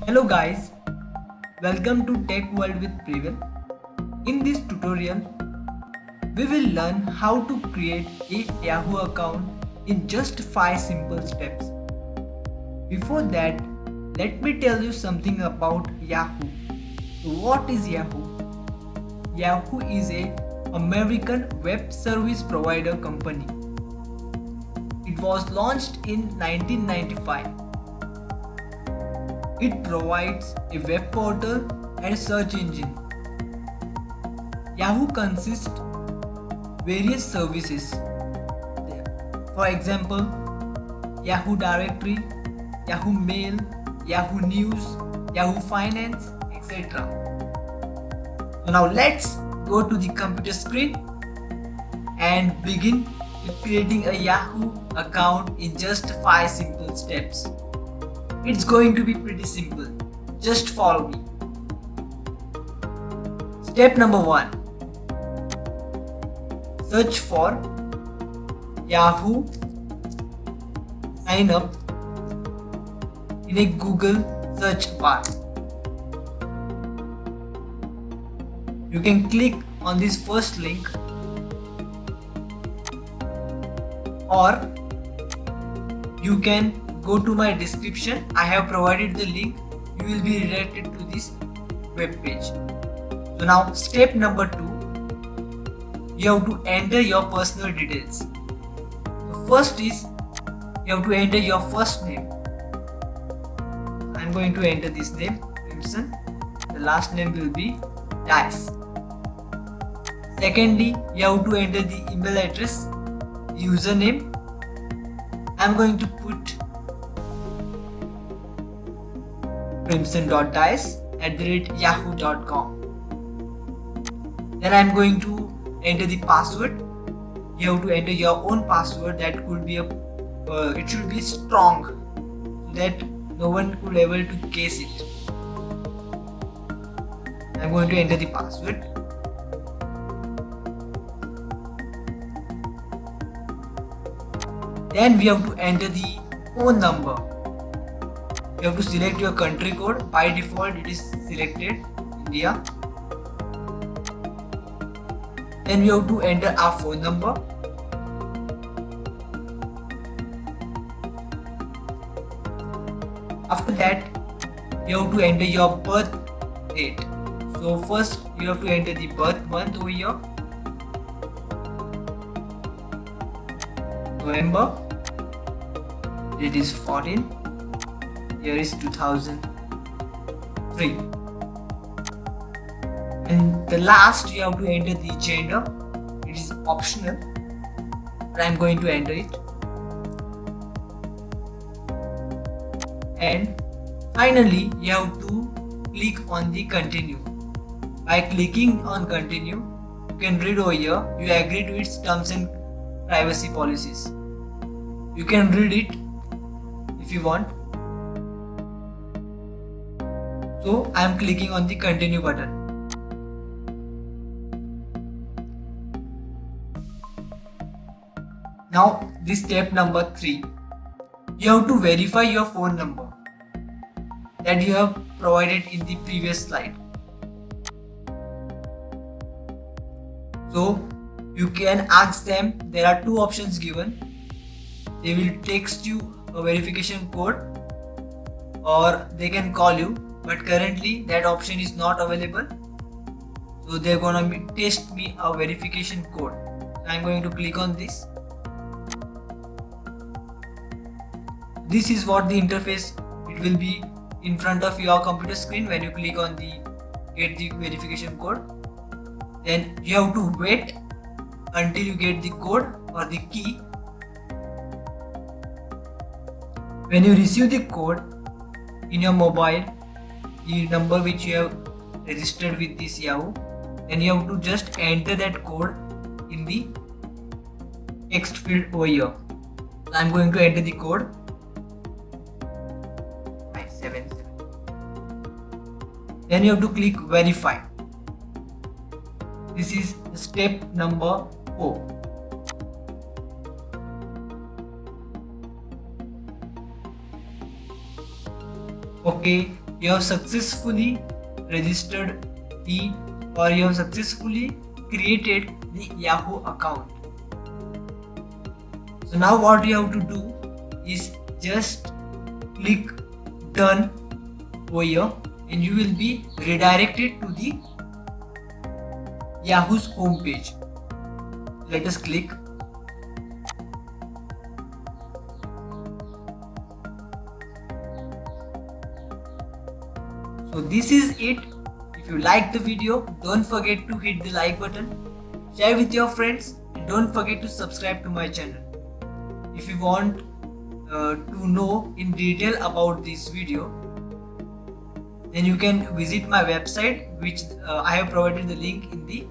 Hello guys, welcome to Tech World with Preval. In this tutorial, we will learn how to create a Yahoo account in just 5 simple steps. Before that, let me tell you something about Yahoo. So what is Yahoo? Yahoo is a American web service provider company. It was launched in 1995. It provides a web portal and search engine. Yahoo consists various services. For example, Yahoo Directory, Yahoo Mail, Yahoo News, Yahoo Finance, etc. So now let's go to the computer screen and begin with creating a Yahoo account in just 5 simple steps. It's going to be pretty simple. Just follow me. Step number 1. Search for Yahoo sign up in a Google search bar. You can click on this first link or you can go to my description. I have provided the link. You will be redirected to this web page. So now step number 2. You have to enter your personal details. The first is you have to enter your first name. I am going to enter this name, Crimson. The last name will be Dice. Secondly, you have to enter the email address, username. I am going to put crimson.dice@yahoo.com. Then I am going to enter the password. You have to enter your own password. That could be it should be strong so that no one could able to guess it. I am going to enter the password. Then we have to enter the phone number. You have to select your country code. By default it is selected India. Then we have to enter our phone number. After that, you have to enter your birth date. So first you have to enter the birth month over here. November. It is 14. Year is 2003. And the last, you have to enter the gender. It is optional, but I am going to enter it. And finally, you have to click on the continue. By clicking on continue, you can read over here. You agree to its terms and privacy policies. You can read it if you want. So I am clicking on the continue button. Now this step number 3. You have to verify your phone number that you have provided in the previous slide. So you can ask them. There are 2 options given. They will text you a verification code or they can call you, but currently that option is not available. So they're gonna test me a verification code. I'm going to click on this. This is what the interface it will be in front of your computer screen when you click on the get the verification code. Then you have to wait until you get the code or the key. When you receive the code in your mobile, the number which you have registered with this Yahoo, then you have to just enter that code in the text field over here. So I am going to enter the code 577. Then you have to click verify. This is step number 4. Okay, you have successfully registered or you have successfully created the Yahoo account. So now what you have to do is just click done over here and you will be redirected to the Yahoo's homepage. Let us click. So this is it. If you like the video, don't forget to hit the like button, share with your friends, and don't forget to subscribe to my channel. If you want to know in detail about this video, then you can visit my website, which I have provided the link in the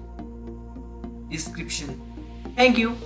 description. Thank you.